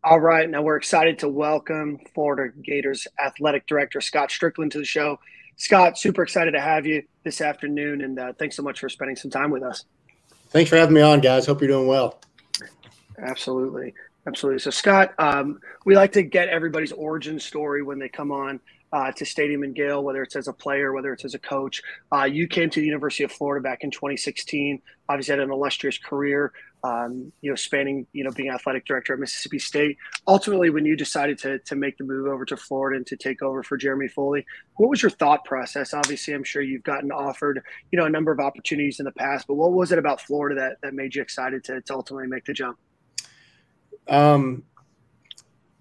All right, now we're excited to welcome Florida Gators Athletic Director Scott Stricklin to the show. Scott, super excited to have you this afternoon, and thanks so much for spending some time with us. Thanks for having me on, guys. Hope you're doing well. Absolutely. Absolutely. So, Scott, we like to get everybody's origin story when they come on to Stadium and Gale, whether it's as a player, whether it's as a coach. You came to the University of Florida back in 2016, obviously had an illustrious career, spanning, being athletic director at Mississippi State. Ultimately, when you decided to make the move over to Florida and to take over for Jeremy Foley, what was your thought process? Obviously, I'm sure you've gotten offered, a number of opportunities in the past, but what was it about Florida that made you excited to ultimately make the jump?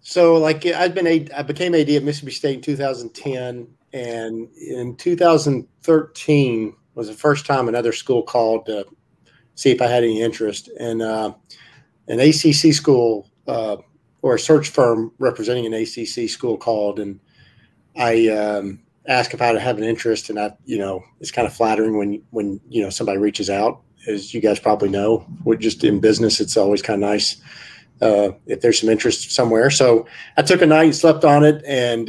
So I became AD at Mississippi State in 2010, and in 2013 was the first time another school called to see if I had any interest. And an ACC school or a search firm representing an ACC school called, and I asked if I'd have an interest. And it's kind of flattering when somebody reaches out, as you guys probably know. We're just in business; it's always kind of nice. If there's some interest somewhere. So I took a night and slept on it, and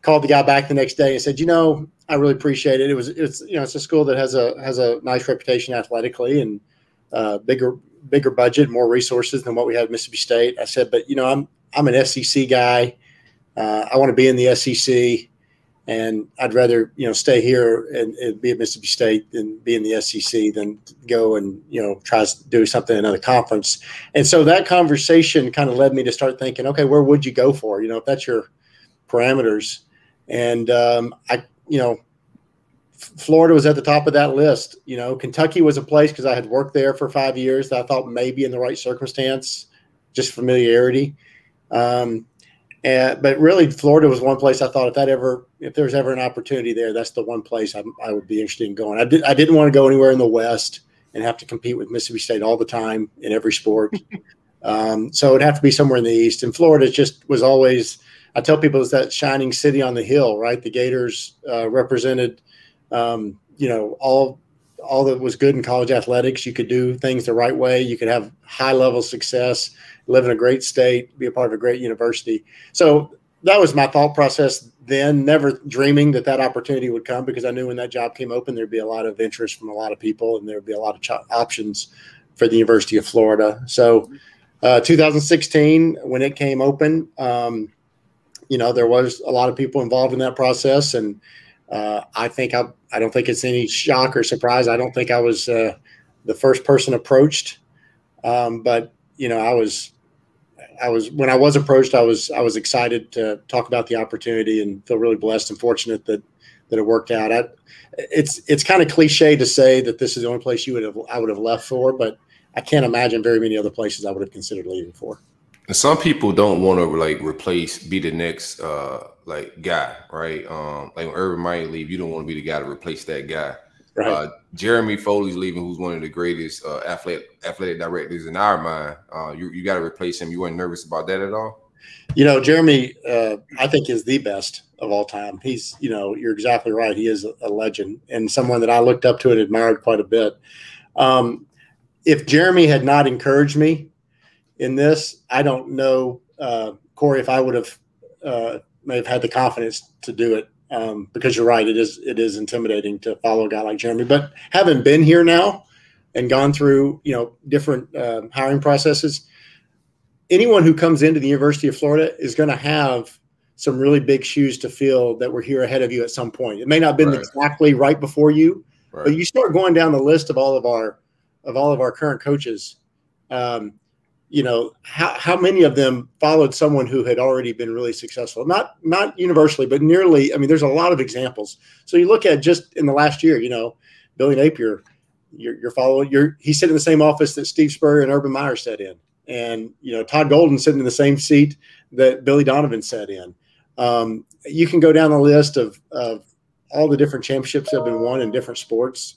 called the guy back the next day and said, I really appreciate it. It's a school that has a nice reputation athletically, and bigger budget, more resources than what we had at Mississippi State. I said, but I'm an SEC guy. I want to be in the SEC, and I'd rather stay here and be at Mississippi State than be in the SEC than go and try to do something in another conference. And so that conversation kind of led me to start thinking, okay, where would you go for if that's your parameters? And Florida was at the top of that list. Kentucky was a place because I had worked there for 5 years that I thought maybe in the right circumstance, just familiarity. But really, Florida was one place I thought if there was ever an opportunity there, that's the one place I would be interested in going. I didn't want to go anywhere in the West and have to compete with Mississippi State all the time in every sport. So it'd have to be somewhere in the East. And Florida just was always, I tell people, it's that shining city on the hill, right? The Gators represented, all that was good in college athletics. You could do things the right way. You could have high level success, live in a great state, be a part of a great university. So that was my thought process then, never dreaming that opportunity would come, because I knew when that job came open, there'd be a lot of interest from a lot of people, and there'd be a lot of options for the University of Florida. So 2016, when it came open, there was a lot of people involved in that process. And I don't think it's any shock or surprise. I don't think I was the first person approached, but I was when I was approached, I was excited to talk about the opportunity and feel really blessed and fortunate that it worked out. It's kind of cliche to say that this is the only place I would have left for, but I can't imagine very many other places I would have considered leaving for. And some people don't want to be the next guy, right? When Urban might leave, you don't want to be the guy to replace that guy. Right. Jeremy Foley's leaving, who's one of the greatest athletic directors in our mind. You got to replace him. You weren't nervous about that at all? Jeremy, I think is the best of all time. He's, you're exactly right. He is a legend and someone that I looked up to and admired quite a bit. If Jeremy had not encouraged me in this, I don't know, Corey, if I would have may have had the confidence to do it. Because you're right, it is intimidating to follow a guy like Jeremy. But having been here now and gone through different hiring processes, anyone who comes into the University of Florida is going to have some really big shoes to fill that were here ahead of you at some point. It may not have been exactly right before you, but you start going down the list of all of our current coaches. How many of them followed someone who had already been really successful? Not universally, but nearly. I mean, there's a lot of examples. So you look at just in the last year, Billy Napier, you're following. He's sitting in the same office that Steve Spurrier and Urban Meyer sat in, and Todd Golden sitting in the same seat that Billy Donovan sat in. You can go down the list of all the different championships that have been won in different sports.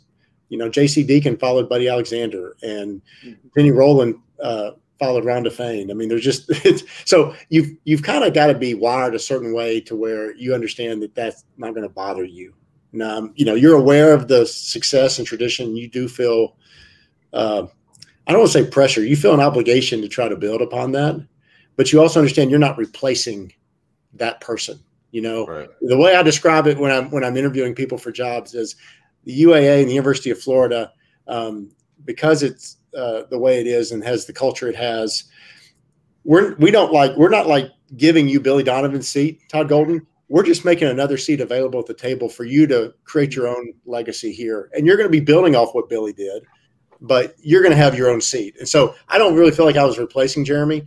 J.C. Deacon followed Buddy Alexander, and Penny Rowland followed Ron DeFane. I mean, so you've kind of got to be wired a certain way to where you understand that that's not going to bother you. Now, you're aware of the success and tradition. You do feel, I don't want to say pressure. You feel an obligation to try to build upon that. but you also understand you're not replacing that person. You know, Right. The way I describe it when I'm interviewing people for jobs is the UAA and the University of Florida, because it's the way it is and has the culture it has. We're not like giving you Billy Donovan's seat, Todd Golden. We're just making another seat available at the table for you to create your own legacy here. And you're going to be building off what Billy did, but you're going to have your own seat. And so I don't really feel like I was replacing Jeremy.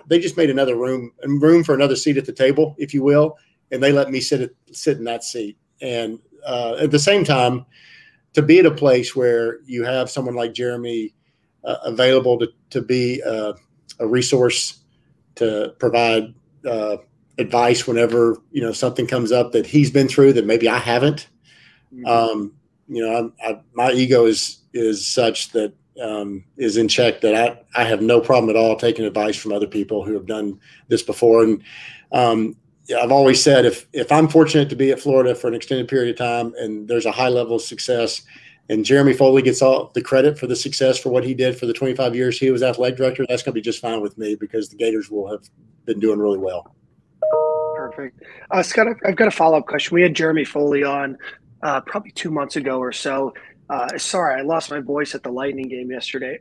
They just made another room for another seat at the table, if you will. And they let me sit in that seat. And at the same time, to be at a place where you have someone like Jeremy available to be a resource, to provide advice whenever, you know, something comes up that he's been through that maybe I haven't. You know, my ego is such that is in check that I have no problem at all taking advice from other people who have done this before. And I've always said, if I'm fortunate to be at Florida for an extended period of time and there's a high level of success and Jeremy Foley gets all the credit for the success for what he did for the 25 years he was athletic director, that's going to be just fine with me because the Gators will have been doing really well. Perfect. Scott, I've got a follow-up question. We had Jeremy Foley on probably 2 months ago or so. Sorry, I lost my voice at the Lightning game yesterday.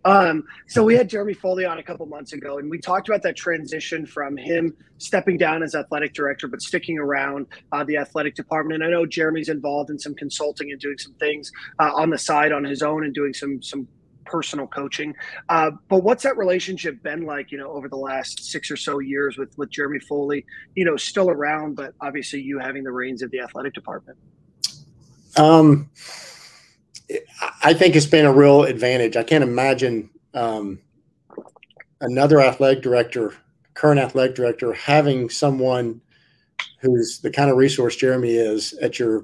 So we had Jeremy Foley on a couple months ago, and we talked about that transition from him stepping down as athletic director, but sticking around the athletic department. And I know Jeremy's involved in some consulting and doing some things on the side on his own and doing some personal coaching. But what's that relationship been like, you know, over the last 6 or so years with Jeremy Foley, you know, still around, but obviously you having the reins of the athletic department? I think it's been a real advantage. I can't imagine another current athletic director, having someone who's the kind of resource Jeremy is at your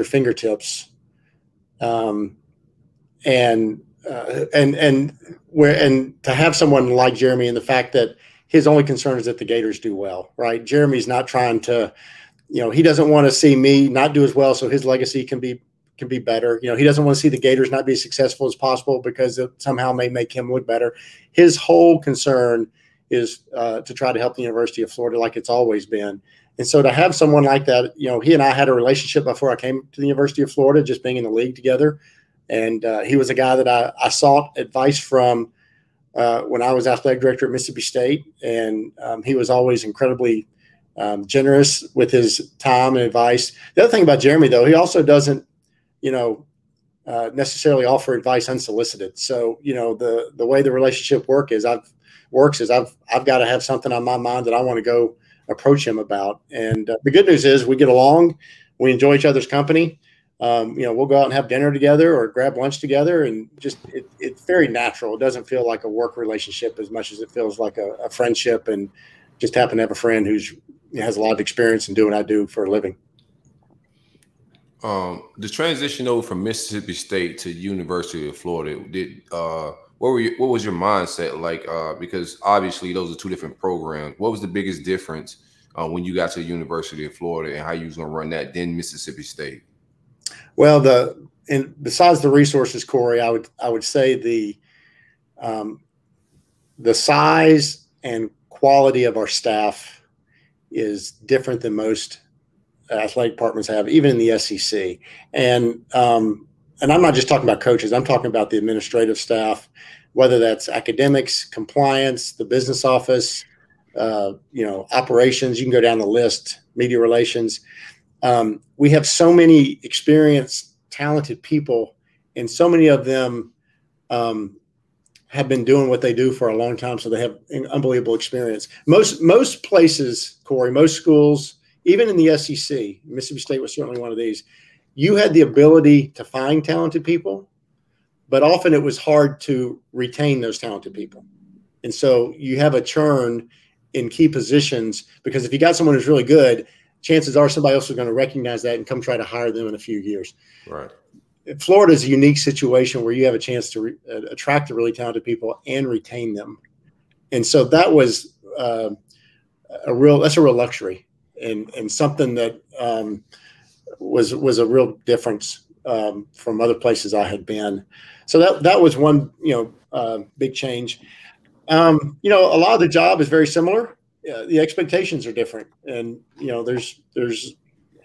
fingertips, and to have someone like Jeremy, and the fact that his only concern is that the Gators do well, right? Jeremy's not trying to, you know, he doesn't want to see me not do as well so his legacy can be better. You know, he doesn't want to see the Gators not be as successful as possible because it somehow may make him look better. His whole concern is to try to help the University of Florida like it's always been. And so to have someone like that, you know, he and I had a relationship before I came to the University of Florida, just being in the league together. And he was a guy that I sought advice from when I was athletic director at Mississippi State. And he was always incredibly generous with his time and advice. The other thing about Jeremy, though, he also doesn't, you know, necessarily offer advice unsolicited. So, you know, the way the relationship works is I've got to have something on my mind that I want to go approach him about. And the good news is we get along, we enjoy each other's company. You know, we'll go out and have dinner together or grab lunch together, and just it's very natural. It doesn't feel like a work relationship as much as it feels like a friendship, and just happen to have a friend who has a lot of experience in doing what I do for a living. The transition over from Mississippi State to University of Florida, what was your mindset like? Because obviously those are two different programs. What was the biggest difference when you got to the University of Florida and how you was going to run that then Mississippi State? Well, besides the resources, Corey, I would say the size and quality of our staff is different than most athletic departments have, even in the SEC. And I'm not just talking about coaches. I'm talking about the administrative staff, whether that's academics, compliance, the business office, you know, operations. You can go down the list, media relations. We have so many experienced, talented people, and so many of them have been doing what they do for a long time, so they have an unbelievable experience. Most places, Corey, most schools, even in the SEC, Mississippi State was certainly one of these, you had the ability to find talented people, but often it was hard to retain those talented people. And so you have a churn in key positions, because if you got someone who's really good, chances are somebody else is going to recognize that and come try to hire them in a few years. Right. Florida is a unique situation where you have a chance to attract the really talented people and retain them. And so that was that's a real luxury, and something that was a real difference from other places I had been. So that was one, big change. A lot of the job is very similar. The expectations are different, and there's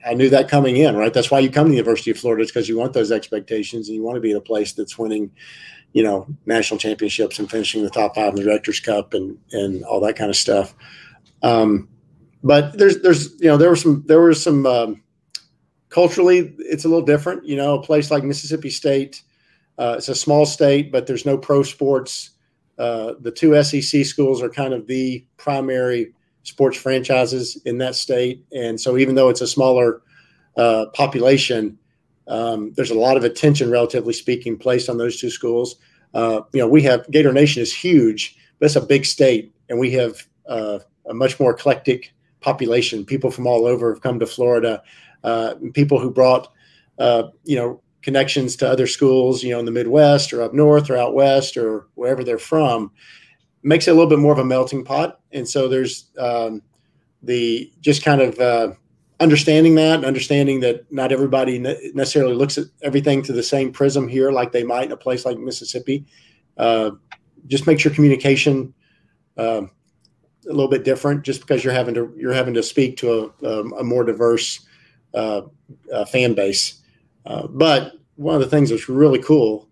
I knew that coming in, right? That's why you come to the University of Florida, is because you want those expectations and you want to be at a place that's winning, national championships and finishing the top 5 in the Directors Cup and all that kind of stuff. But there were some culturally, it's a little different. A place like Mississippi State, it's a small state, but there's no pro sports. The 2 SEC schools are kind of the primary sports franchises in that state. And so even though it's a smaller population, there's a lot of attention, relatively speaking, placed on those 2 schools. We have Gator Nation is huge, but it's a big state, and we have a much more eclectic population. People from all over have come to Florida, people who brought, connections to other schools, in the Midwest or up north or out west or wherever they're from, makes it a little bit more of a melting pot. And so there's the just kind of understanding that not everybody necessarily looks at everything through the same prism here like they might in a place like Mississippi. Just makes your communication a little bit different, just because you're having to speak to a more diverse fan base. But one of the things that's really cool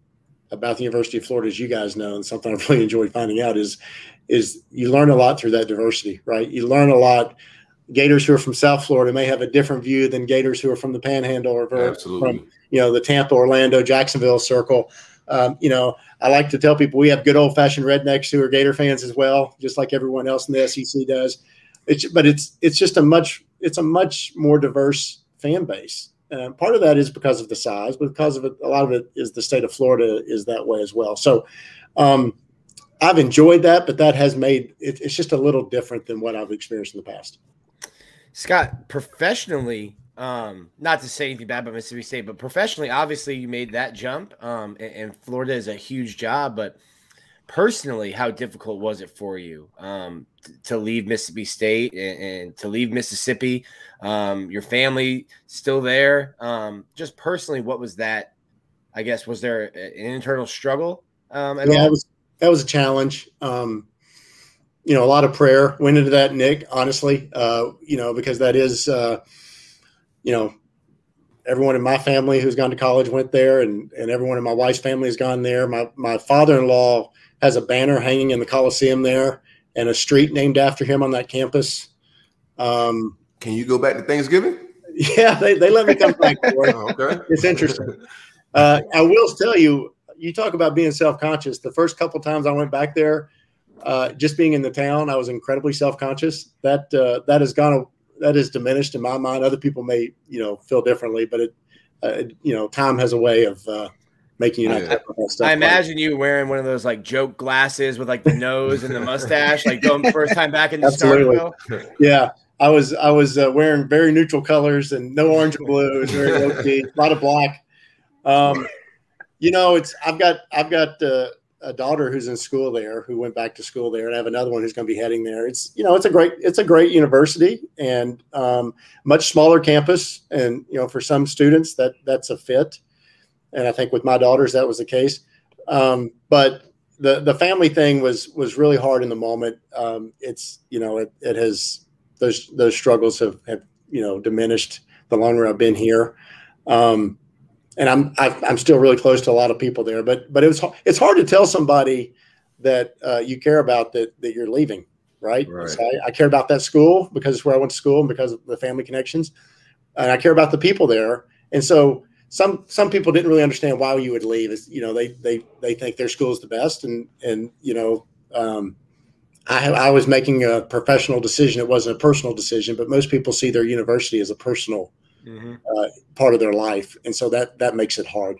about the University of Florida, as you guys know, and something I've really enjoyed finding out, is you learn a lot through that diversity, right? You learn a lot. Gators who are from South Florida may have a different view than Gators who are from the Panhandle or from the Tampa, Orlando, Jacksonville circle. I like to tell people we have good old fashioned rednecks who are Gator fans as well, just like everyone else in the SEC does. It's a much more diverse fan base. Part of that is because of the size, but because of it, a lot of it is the state of Florida is that way as well. So I've enjoyed that, but that has made it's just a little different than what I've experienced in the past. Scott, professionally, not to say anything bad about Mississippi State, but professionally, obviously you made that jump, and Florida is a huge job. But personally, how difficult was it for you to leave Mississippi State and to leave Mississippi? Your family still there? Just personally, what was that? I guess, was there an internal struggle at all? That was a challenge. A lot of prayer went into that, Nick, honestly, because that is, everyone in my family who's gone to college went there, and everyone in my wife's family has gone there. My father-in-law has a banner hanging in the Coliseum there and a street named after him on that campus. Can you go back to Thanksgiving? Yeah, they let me come back for it. Oh, okay. It's interesting. I will tell you, you talk about being self-conscious. The first couple times I went back there, just being in the town, I was incredibly self-conscious. That is diminished in my mind. Other people may, feel differently, but time has a way of making you not talk about that stuff. I imagine you wearing one of those like joke glasses with like the nose and the mustache, like going first time back in the Starkville. Yeah. I was wearing very neutral colors and no orange and blue. It was very low key, a lot of black. I've got a daughter who's in school there, who went back to school there, and I have another one who's going to be heading there. It's a great university and much smaller campus, and for some students that's a fit, and I think with my daughters that was the case. But the family thing was really hard in the moment. It has those struggles have diminished the longer I've been here. And I'm still really close to a lot of people there, but it's hard to tell somebody that you care about that you're leaving, right? So I care about that school because it's where I went to school and because of the family connections, and I care about the people there. And so some people didn't really understand why you would leave. They think their school is the best, and I was making a professional decision. It wasn't a personal decision, but most people see their university as a personal part of their life. And so that makes it hard.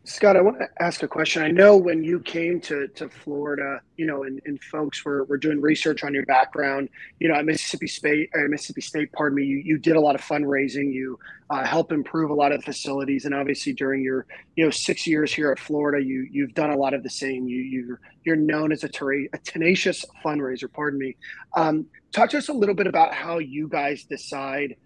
Scott, I want to ask a question. I know when you came to Florida, and folks were doing research on your background, at Mississippi State, you did a lot of fundraising. You helped improve a lot of facilities. And obviously during your, 6 years here at Florida, you've done a lot of the same. You're known as a tenacious fundraiser, pardon me. Talk to us a little bit about how you guys decide,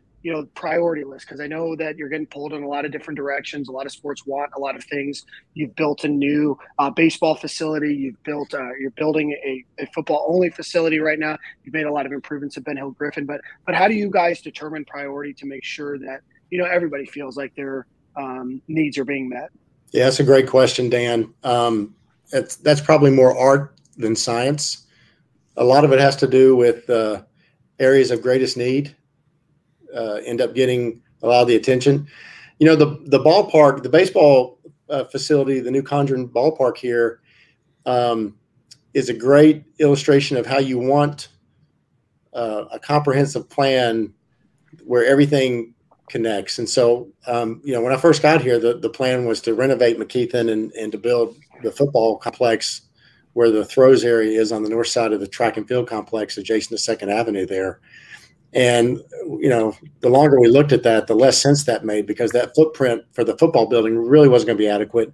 priority list? Because I know that you're getting pulled in a lot of different directions. A lot of sports want a lot of things. You've built a new baseball facility. You're building a football only facility right now. You've made a lot of improvements at Ben Hill Griffin. But how do you guys determine priority to make sure that everybody feels like their needs are being met? Yeah, that's a great question, Dan. That's probably more art than science. A lot of it has to do with areas of greatest need end up getting a lot of the attention. The ballpark, the baseball facility, the new Condren ballpark here is a great illustration of how you want a comprehensive plan where everything connects. And so, when I first got here, the plan was to renovate McKeithen and to build the football complex where the throws area is on the north side of the track and field complex adjacent to 2nd Avenue there. And, the longer we looked at that, the less sense that made, because that footprint for the football building really wasn't going to be adequate.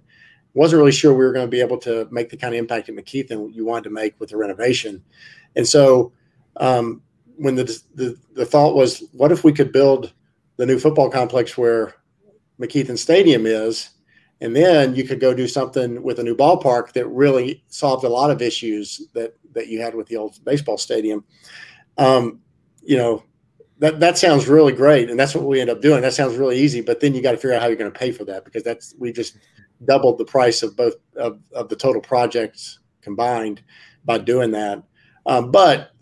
Wasn't really sure we were going to be able to make the kind of impact at McKeithen you wanted to make with the renovation. And so when the thought was, what if we could build the new football complex where McKeithen Stadium is, and then you could go do something with a new ballpark that really solved a lot of issues that you had with the old baseball stadium. That sounds really great, and that's what we end up doing. That sounds really easy, but then you got to figure out how you're going to pay for that, because we just doubled the price of both of the total projects combined by doing that. But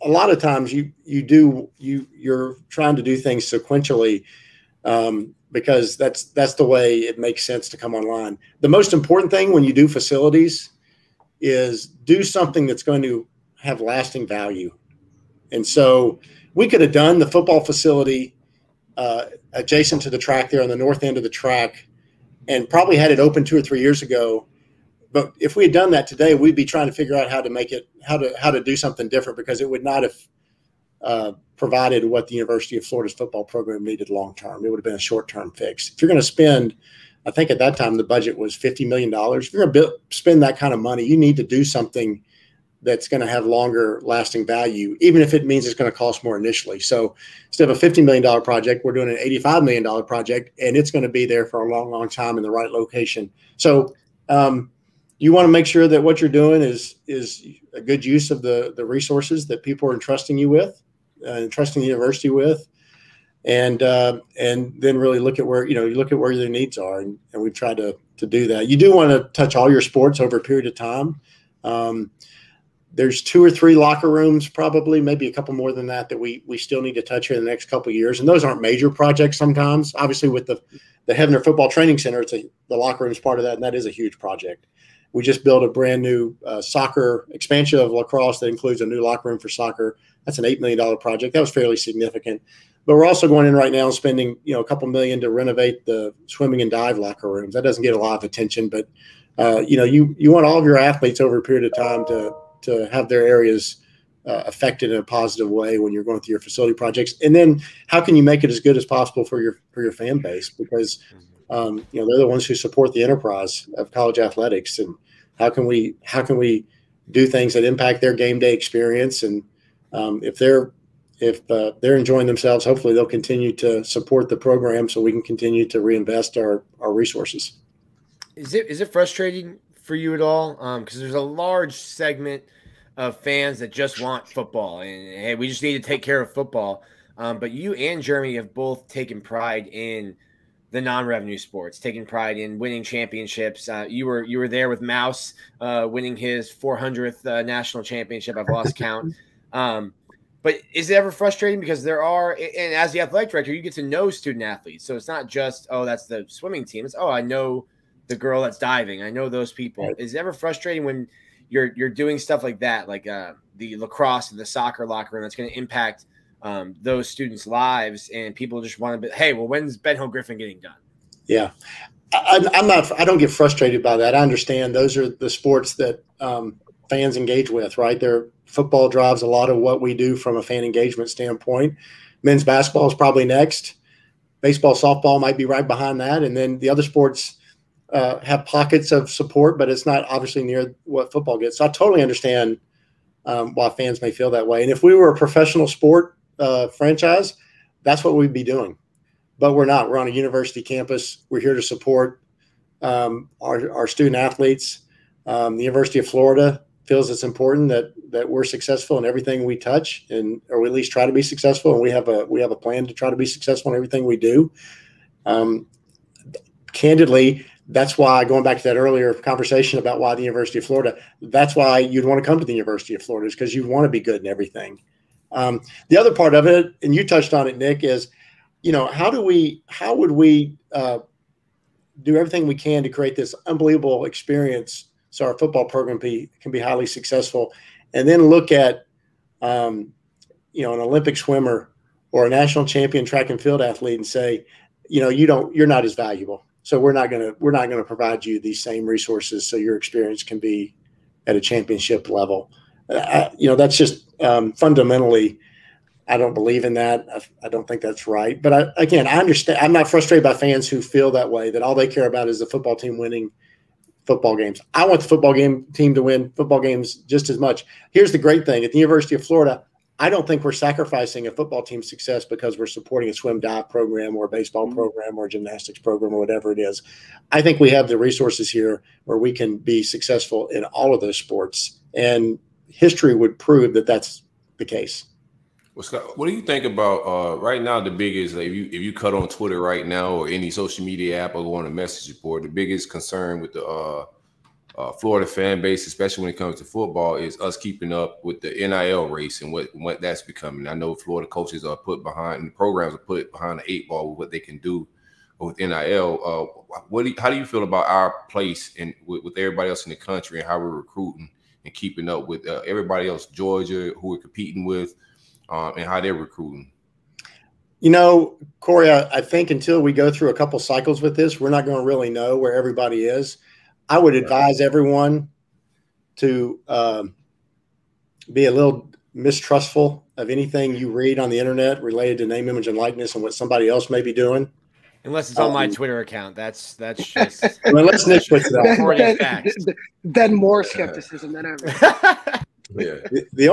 a lot of times you're trying to do things sequentially because that's the way it makes sense to come online. The most important thing when you do facilities is do something that's going to have lasting value. And so we could have done the football facility adjacent to the track there on the north end of the track and probably had it open 2 or 3 years ago. But if we had done that today, we'd be trying to figure out how to do something different, because it would not have provided what the University of Florida's football program needed long term. It would have been a short term fix. If you're going to spend, I think at that time the budget was $50 million. If you're going to spend that kind of money, you need to do something that's going to have longer lasting value, even if it means it's going to cost more initially. So instead of a $50 million project, we're doing an $85 million project, and it's going to be there for a long, long time in the right location. So you want to make sure that what you're doing is a good use of the resources that people are entrusting you with, entrusting the university with, and then really look at where their needs are, and we've tried to do that. You do want to touch all your sports over a period of time. There's 2 or 3 locker rooms, probably maybe a couple more than that we still need to touch here in the next couple of years, and those aren't major projects. Sometimes, obviously, with the Hebner Football Training Center, the locker room is part of that, and that is a huge project. We just built a brand new soccer expansion of lacrosse that includes a new locker room for soccer. That's an $8 million project. That was fairly significant. But we're also going in right now and spending a couple million to renovate the swimming and dive locker rooms. That doesn't get a lot of attention, but you want all of your athletes over a period of time to have their areas affected in a positive way when you're going through your facility projects. And then how can you make it as good as possible for your fan base? Because they're the ones who support the enterprise of college athletics, and how can we do things that impact their game day experience? And if they're enjoying themselves, hopefully they'll continue to support the program so we can continue to reinvest our resources. Is it frustrating for you at all? Because there's a large segment of fans that just want football, and hey, we just need to take care of football. But you and Jeremy have both taken pride in the non-revenue sports, taking pride in winning championships. You were there with Mouse winning his 400th national championship. I've lost count. But is it ever frustrating? Because there are, and as the athletic director, you get to know student athletes. So it's not just, oh, that's the swimming team. It's, oh, I know the girl that's diving. I know those people. Right. Is it ever frustrating when you're doing stuff like that, like the lacrosse and the soccer locker room that's going to impact those students' lives, and people just want to be, hey, well, when's Ben Hill Griffin getting done? Yeah. I don't get frustrated by that. I understand those are the sports that fans engage with, right? Football drives a lot of what we do from a fan engagement standpoint. Men's basketball is probably next. Baseball, softball might be right behind that. And then the other sports have pockets of support, but it's not obviously near what football gets. So I totally understand why fans may feel that way. And if we were a professional sport franchise, that's what we'd be doing. But we're not. We're on a university campus. We're here to support our student athletes. The University of Florida feels it's important that we're successful in everything we touch, or we at least try to be successful. And we have a plan to try to be successful in everything we do. Candidly, that's why, going back to that earlier conversation about why the University of Florida, that's why you'd want to come to the University of Florida, is because you want to be good in everything. The other part of it, and you touched on it, Nick, is, how would we do everything we can to create this unbelievable experience so our football program can be highly successful, and then look at, an Olympic swimmer or a national champion track and field athlete and say, you're not as valuable. So we're not going to provide you these same resources so your experience can be at a championship level. That's just fundamentally, I don't believe in that. I don't think that's right. But I understand. I'm not frustrated by fans who feel that way, that all they care about is the football team winning football games. I want the football team to win football games just as much. Here's the great thing. At the University of Florida, I don't think we're sacrificing a football team's success because we're supporting a swim dive program or a baseball program or a gymnastics program or whatever it is. I think we have the resources here where we can be successful in all of those sports. And history would prove that that's the case. Well, Scott, what do you think about right now? The biggest, if you cut on Twitter right now or any social media app or go on a message board, the biggest concern with the Florida fan base, especially when it comes to football, is us keeping up with the NIL race and what that's becoming. I know Florida coaches are put behind, and programs are put behind the 8 ball with what they can do with NIL. How do you feel about our place with everybody else in the country and how we're recruiting and keeping up with everybody else, Georgia, who we're competing with, and how they're recruiting? Corey, I think until we go through a couple cycles with this, we're not going to really know where everybody is. I would advise everyone to be a little mistrustful of anything you read on the internet related to name, image, and likeness and what somebody else may be doing. Unless it's on my Twitter account. That's just unless Nick puts it out. Then more skepticism than ever. Yeah. The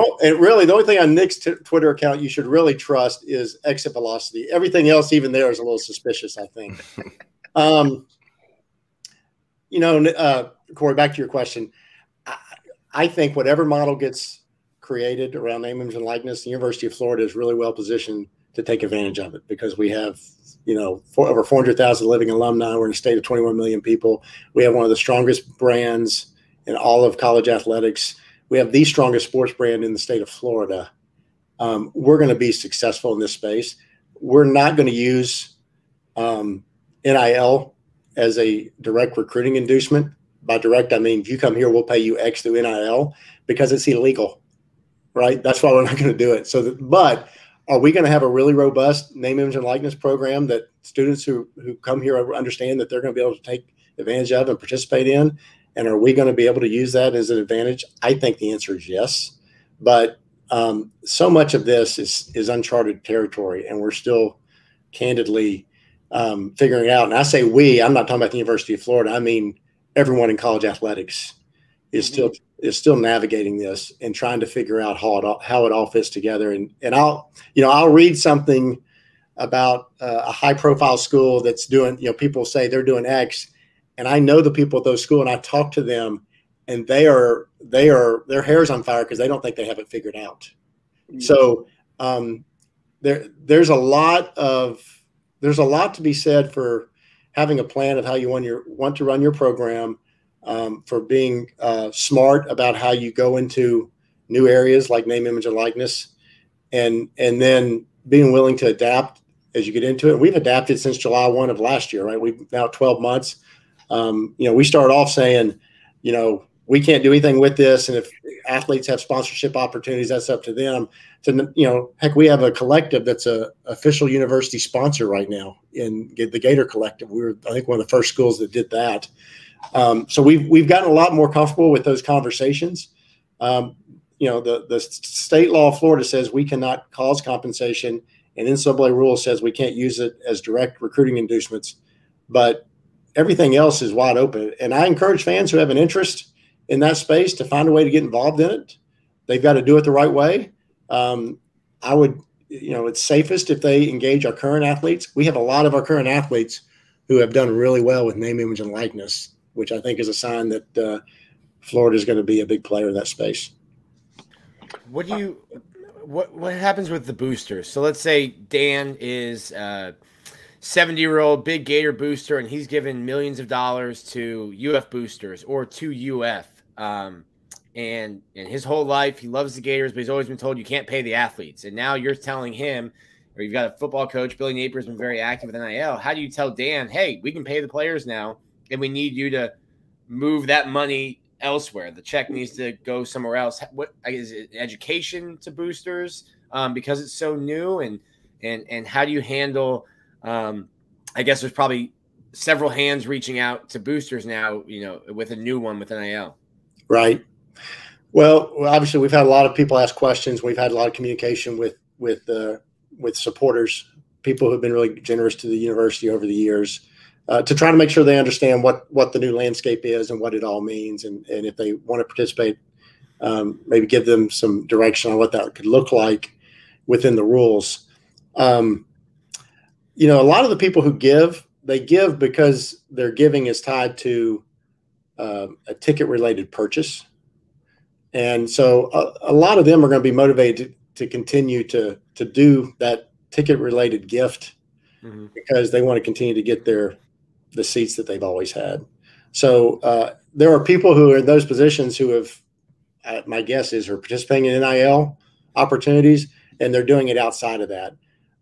only thing on Nick's Twitter account you should really trust is exit velocity. Everything else, even there, is a little suspicious, I think. Corey, back to your question. I think whatever model gets created around name, image, and likeness, the University of Florida is really well positioned to take advantage of it because we have, over 400,000 living alumni. We're in a state of 21 million people. We have one of the strongest brands in all of college athletics. We have the strongest sports brand in the state of Florida. We're going to be successful in this space. We're not going to use NIL as a direct recruiting inducement. By direct, I mean, if you come here, we'll pay you X through NIL because it's illegal, right? That's why we're not going to do it. But are we going to have a really robust name, image, and likeness program that students who come here understand that they're going to be able to take advantage of and participate in? And are we going to be able to use that as an advantage? I think the answer is yes. But so much of this is uncharted territory, and we're still candidly figuring it out. And I say we, I'm not talking about the University of Florida. I mean, everyone in college athletics is still navigating this and trying to figure out how it all fits together. And I'll read something about a high profile school that's doing, people say they're doing X, and I know the people at those schools, and I talk to them, and their hair's on fire because they don't think they have it figured out. Mm-hmm. So there's a lot to be said for having a plan of how you want to run your program, for being smart about how you go into new areas like name, image, and likeness, and then being willing to adapt as you get into it. We've adapted since July 1 of last year, right? We've now 12 months. We started off saying, we can't do anything with this. And if athletes have sponsorship opportunities, that's up to them. Heck, we have a collective that's a official university sponsor right now in the Gator Collective. We were, I think, one of the first schools that did that. So we've gotten a lot more comfortable with those conversations. The state law of Florida says we cannot cause compensation, and NCAA rule says we can't use it as direct recruiting inducements. But everything else is wide open. And I encourage fans who have an interest in that space to find a way to get involved in it. They've got to do it the right way. I would, it's safest if they engage our current athletes. We have a lot of our current athletes who have done really well with name, image, and likeness, which I think is a sign that Florida is going to be a big player in that space. What happens with the boosters? So let's say Dan is a 70-year-old big Gator booster, and he's given millions of dollars to UF boosters or to UF. And his whole life, he loves the Gators, but he's always been told you can't pay the athletes. And now you're telling him, or you've got a football coach, Billy Napier has been very active with NIL. How do you tell Dan, hey, we can pay the players now, and we need you to move that money elsewhere? The check needs to go somewhere else. What is it, education to boosters because it's so new? And how do you handle I guess there's probably several hands reaching out to boosters now, with a new one with NIL. Right. Well, obviously we've had a lot of people ask questions. We've had a lot of communication with supporters, people who've been really generous to the university over the years, to try to make sure they understand what the new landscape is and what it all means. And if they want to participate, maybe give them some direction on what that could look like within the rules. A lot of the people who give, they give because their giving is tied to a ticket-related purchase. And so a lot of them are going to be motivated to continue to do that ticket-related gift because they want to continue to get the seats that they've always had. So there are people who are in those positions who have, my guess is, are participating in NIL opportunities, and they're doing it outside of that.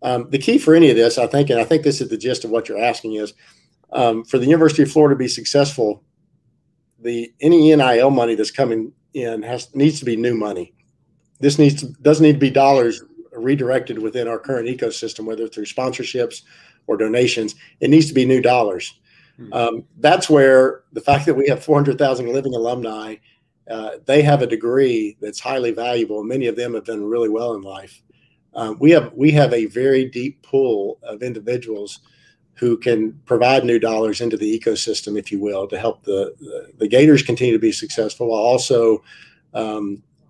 The key for any of this, I think, and I think this is the gist of what you're asking, is for the University of Florida to be successful, any NIL money that's coming in needs to be new money. This doesn't need to be dollars redirected within our current ecosystem, whether through sponsorships or donations. It needs to be new dollars. That's where the fact that we have 400,000 living alumni, they have a degree that's highly valuable. Many of them have done really well in life. We have a very deep pool of individuals who can provide new dollars into the ecosystem, if you will, to help the Gators continue to be successful, while also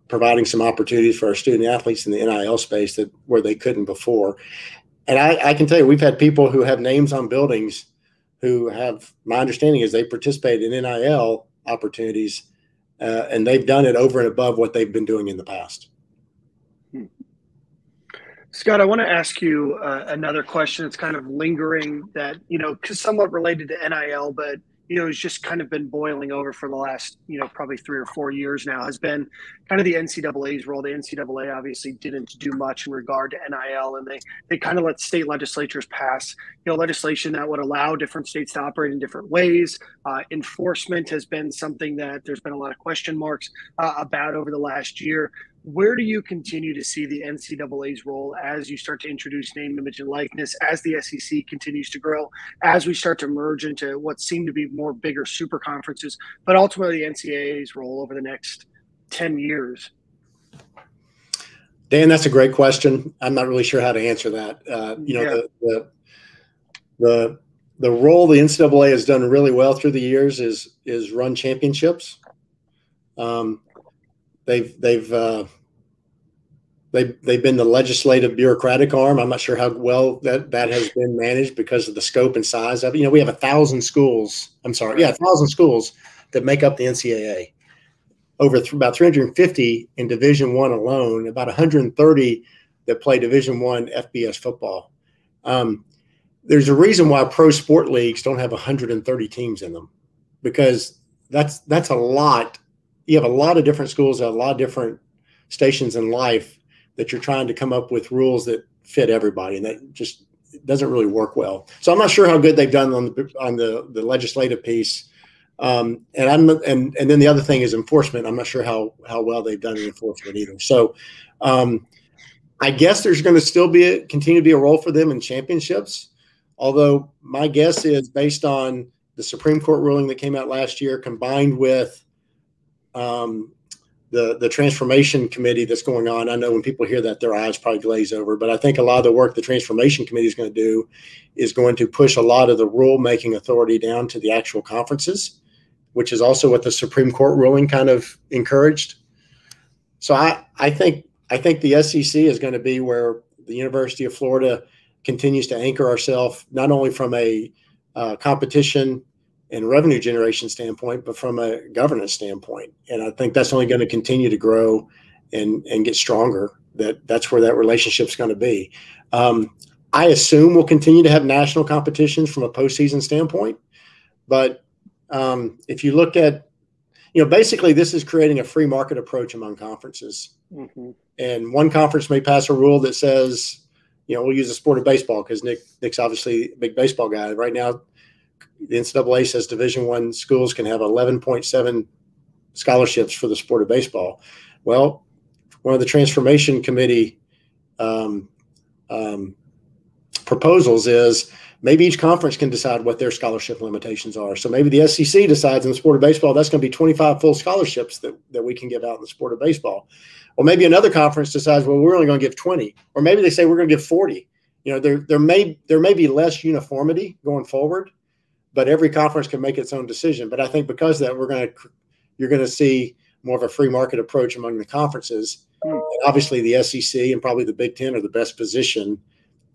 providing some opportunities for our student athletes in the NIL space where they couldn't before. And I can tell you, we've had people who have names on buildings who have, my understanding is they participate in NIL opportunities, and they've done it over and above what they've been doing in the past. Scott, I want to ask you another question. It's kind of lingering that, somewhat related to NIL, but, it's just kind of been boiling over for the last, probably 3 or 4 years now, has been kind of the NCAA's role. The NCAA obviously didn't do much in regard to NIL, and they kind of let state legislatures pass, legislation that would allow different states to operate in different ways. Enforcement has been something that there's been a lot of question marks about over the last year. Where do you continue to see the NCAA's role as you start to introduce name, image, and likeness, as the SEC continues to grow, as we start to merge into what seem to be more bigger super conferences, but ultimately the NCAA's role over the next 10 years? Dan, that's a great question. I'm not really sure how to answer that. The role the NCAA has done really well through the years is run championships. They've been the legislative bureaucratic arm. I'm not sure how well that has been managed because of the scope and size of it. We have 1,000 schools. 1,000 schools that make up the NCAA. About 350 in Division I alone, about 130 that play Division I FBS football. There's a reason why pro sport leagues don't have 130 teams in them, because that's a lot. You have a lot of different schools at a lot of different stations in life that you're trying to come up with rules that fit everybody, and that just doesn't really work well. So I'm not sure how good they've done on the legislative piece. And then the other thing is enforcement. I'm not sure how well they've done in enforcement either. So I guess there's going to still continue to be a role for them in championships. Although my guess is, based on the Supreme Court ruling that came out last year, combined with the transformation committee that's going on. I know when people hear that, their eyes probably glaze over, but I think a lot of the work the transformation committee is going to do is going to push a lot of the rule-making authority down to the actual conferences, which is also what the Supreme Court ruling kind of encouraged. So I think the SEC is going to be where the University of Florida continues to anchor ourselves not only from a competition and revenue generation standpoint, but from a governance standpoint. And I think that's only going to continue to grow and get stronger. That's where that relationship's going to be. I assume we'll continue to have national competitions from a postseason standpoint. But if you look at, basically this is creating a free market approach among conferences. Mm-hmm. And one conference may pass a rule that says, we'll use the sport of baseball because Nick's obviously a big baseball guy. Right now, the NCAA says Division I schools can have 11.7 scholarships for the sport of baseball. Well, one of the transformation committee proposals is maybe each conference can decide what their scholarship limitations are. So maybe the SEC decides in the sport of baseball, that's going to be 25 full scholarships that we can give out in the sport of baseball. Or maybe another conference decides, well, we're only going to give 20. Or maybe they say we're going to give 40. There may be less uniformity going forward, but every conference can make its own decision. But I think because of that, you're going to see more of a free market approach among the conferences. And obviously the SEC and probably the Big Ten are the best position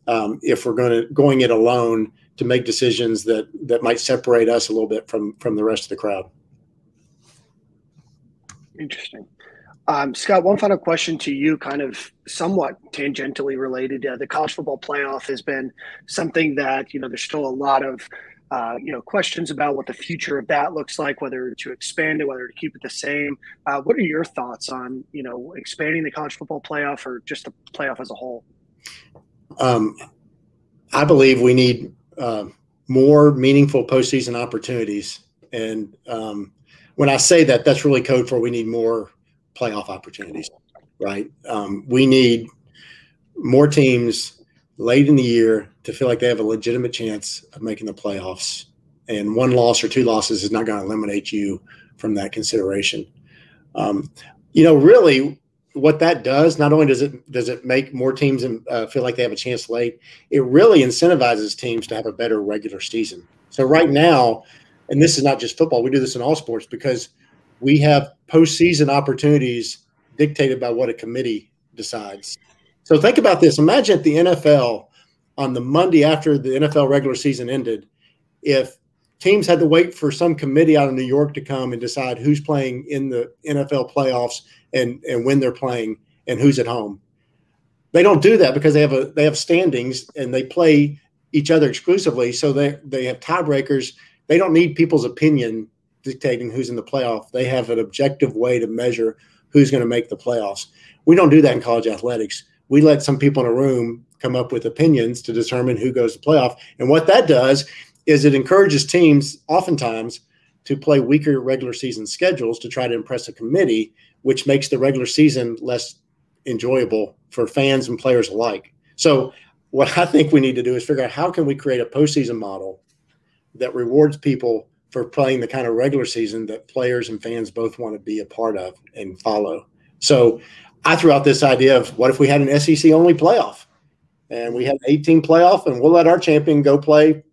if we're going it alone to make decisions that might separate us a little bit from the rest of the crowd. Interesting. Scott, one final question to you, kind of somewhat tangentially related. The college football playoff has been something that, there's still a lot of, questions about what the future of that looks like, whether to expand it, whether to keep it the same. What are your thoughts on, expanding the college football playoff or just the playoff as a whole? I believe we need more meaningful postseason opportunities. And when I say that, that's really code for we need more playoff opportunities, right? We need more teams late in the year to feel like they have a legitimate chance of making the playoffs. And one loss or two losses is not going to eliminate you from that consideration. Really what that does, not only does it make more teams feel like they have a chance late, it really incentivizes teams to have a better regular season. So right now, and this is not just football, we do this in all sports because we have postseason opportunities dictated by what a committee decides. So think about this. Imagine at the NFL on the Monday after the NFL regular season ended, if teams had to wait for some committee out of New York to come and decide who's playing in the NFL playoffs and when they're playing and who's at home. They don't do that because they have standings and they play each other exclusively. So they have tiebreakers. They don't need people's opinion dictating who's in the playoff. They have an objective way to measure who's going to make the playoffs. We don't do that in college athletics. We let some people in a room come up with opinions to determine who goes to playoff. And what that does is it encourages teams oftentimes to play weaker regular season schedules to try to impress a committee, which makes the regular season less enjoyable for fans and players alike. So what I think we need to do is figure out how can we create a postseason model that rewards people for playing the kind of regular season that players and fans both want to be a part of and follow. So I threw out this idea of what if we had an SEC only playoff and we had an 18 playoff and we'll let our champion go play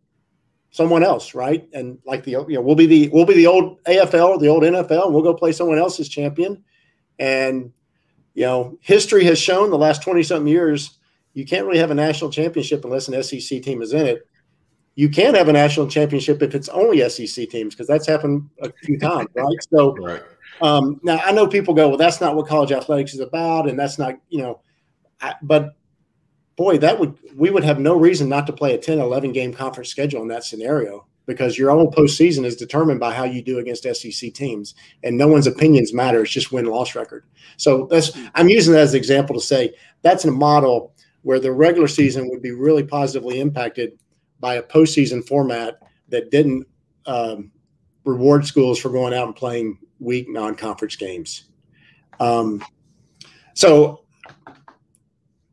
someone else, right? And like we'll be the old AFL or the old NFL and we'll go play someone else's champion. And history has shown the last 20-something years you can't really have a national championship unless an SEC team is in it. You can have a national championship if it's only SEC teams because that's happened a few times, right? So right. Now I know people go, well, that's not what college athletics is about, and that's not, but boy, we would have no reason not to play a 10, 11 game conference schedule in that scenario because your whole postseason is determined by how you do against SEC teams, and no one's opinions matter. It's just win-loss record. So I'm using that as an example to say that's a model where the regular season would be really positively impacted by a postseason format that didn't reward schools for going out and playing weak non-conference games. So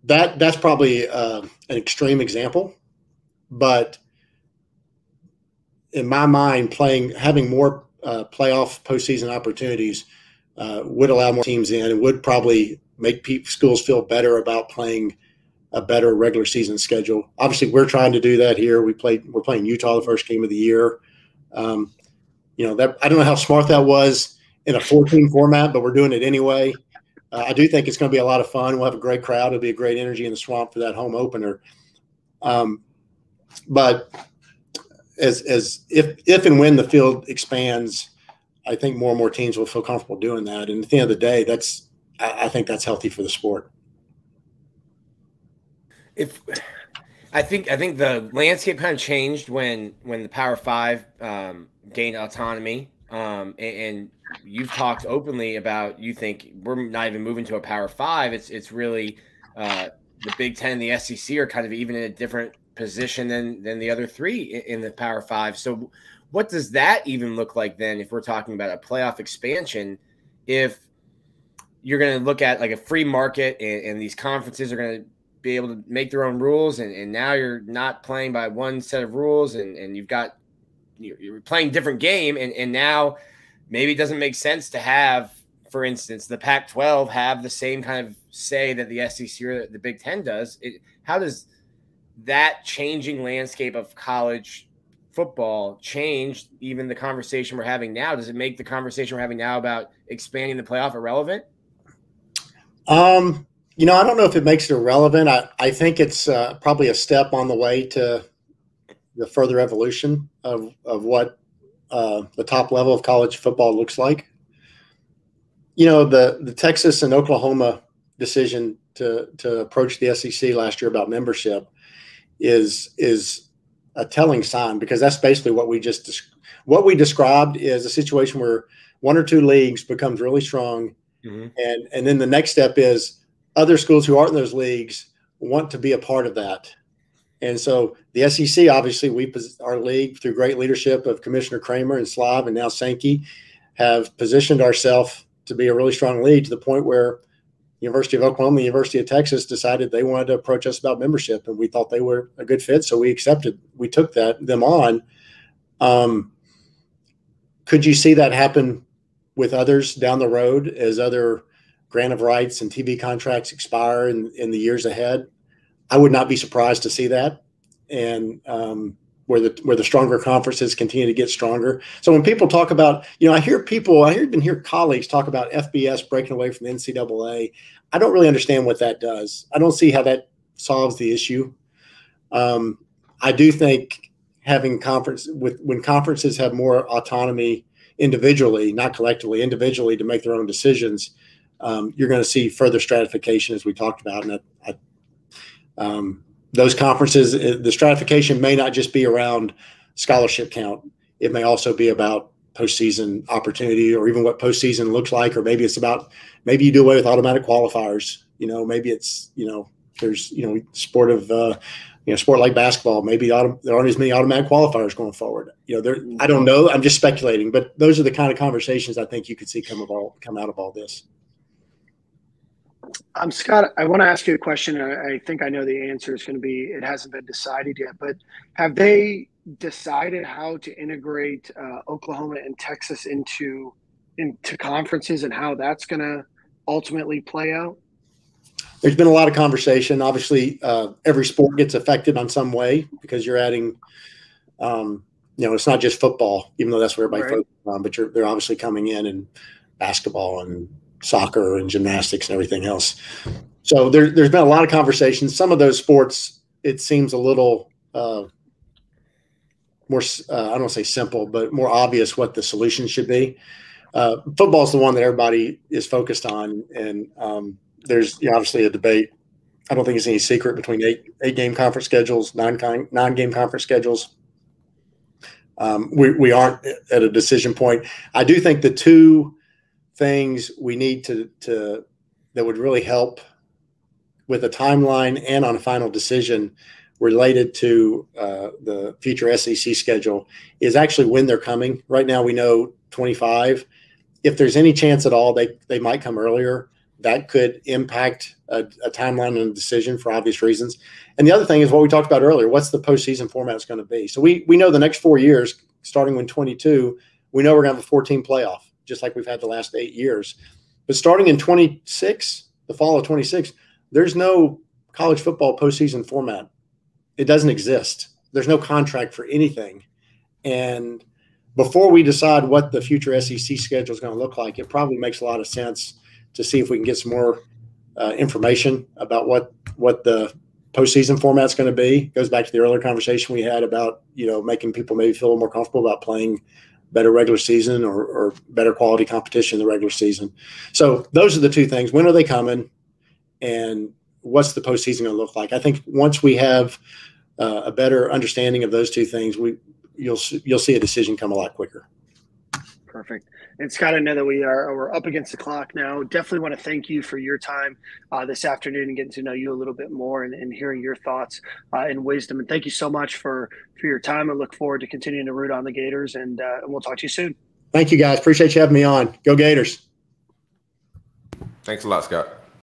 that's probably an extreme example, but in my mind, having more playoff postseason opportunities would allow more teams in and would probably make schools feel better about playing a better regular season schedule. Obviously, we're trying to do that here. We're playing Utah the first game of the year. I don't know how smart that was in a 14 format, but we're doing it anyway. I do think it's going to be a lot of fun. We'll have a great crowd. It'll be a great energy in the Swamp for that home opener. But if and when the field expands, I think more and more teams will feel comfortable doing that. And at the end of the day, I think that's healthy for the sport. I think the landscape kind of changed when the Power Five gained autonomy, and you've talked openly about you think we're not even moving to a Power Five. It's really the Big Ten and the SEC are kind of even in a different position than the other three in the Power Five. So what does that even look like then if we're talking about a playoff expansion? If you're going to look at like a free market and these conferences are going to be able to make their own rules, and now you're not playing by one set of rules, and you're playing different game, and now maybe it doesn't make sense to have, for instance, the Pac-12 have the same kind of say that the SEC or the Big Ten does. How does that changing landscape of college football change even the conversation we're having now? Does it make the conversation we're having now about expanding the playoff irrelevant? I don't know if it makes it irrelevant. I think it's probably a step on the way to the further evolution of what the top level of college football looks like. The Texas and Oklahoma decision to approach the SEC last year about membership is a telling sign, because that's basically what we described is a situation where one or two leagues becomes really strong, and then the next step is other schools who aren't in those leagues want to be a part of that. And so the SEC, obviously, our league, through great leadership of Commissioner Kramer and Slav and now Sankey, have positioned ourselves to be a really strong league to the point where University of Oklahoma, the University of Texas decided they wanted to approach us about membership, and we thought they were a good fit, so we took them on. Could you see that happen with others down the road as other grant of rights and TV contracts expire in the years ahead? I would not be surprised to see that, and where the stronger conferences continue to get stronger. So when people talk about, I even hear colleagues talk about FBS breaking away from the NCAA. I don't really understand what that does. I don't see how that solves the issue. I do think having when conferences have more autonomy individually, not collectively, individually, to make their own decisions, you're going to see further stratification, as we talked about. And those conferences, the stratification may not just be around scholarship count. It may also be about postseason opportunity, or even what postseason looks like, or maybe it's about, maybe you do away with automatic qualifiers. Maybe it's, there's, sport like basketball, maybe there aren't as many automatic qualifiers going forward. I don't know. I'm just speculating, but those are the kind of conversations I think you could see come out of all this. Scott, I want to ask you a question. I think I know the answer is going to be it hasn't been decided yet, but have they decided how to integrate Oklahoma and Texas into conferences, and how that's going to ultimately play out? There's been a lot of conversation. Obviously, every sport gets affected on some way, because you're adding, it's not just football, even though that's where everybody focuses on, but they're obviously coming in basketball and soccer and gymnastics and everything else. So there's been a lot of conversations. Some of those sports, it seems a little more, I don't want to say simple, but more obvious what the solution should be. Football is the one that everybody is focused on. And there's obviously a debate. I don't think it's any secret between eight game conference schedules, nine-game conference schedules. We aren't at a decision point. I do think the two things we need to that would really help with a timeline and on a final decision related to the future SEC schedule is actually when they're coming. Right now we know 25. If there's any chance at all they might come earlier, that could impact a timeline and a decision for obvious reasons. And the other thing is what we talked about earlier. What's the postseason format is going to be? So we know the next 4 years, starting in 22, we know we're going to have a 14 playoff, just like we've had the last 8 years. But starting in 26, the fall of 26, there's no college football postseason format. It doesn't exist. There's no contract for anything. And before we decide what the future SEC schedule is going to look like, it probably makes a lot of sense to see if we can get some more information about what the postseason format's going to be. It goes back to the earlier conversation we had about, making people maybe feel a little more comfortable about playing better regular season or better quality competition in the regular season. So those are the two things. When are they coming? And what's the postseason going to look like? I think once we have a better understanding of those two things, you'll see a decision come a lot quicker. Perfect. And Scott, I know that we're up against the clock now. Definitely want to thank you for your time this afternoon and getting to know you a little bit more and hearing your thoughts and wisdom. And thank you so much for your time. I look forward to continuing to root on the Gators, and we'll talk to you soon. Thank you, guys. Appreciate you having me on. Go Gators. Thanks a lot, Scott.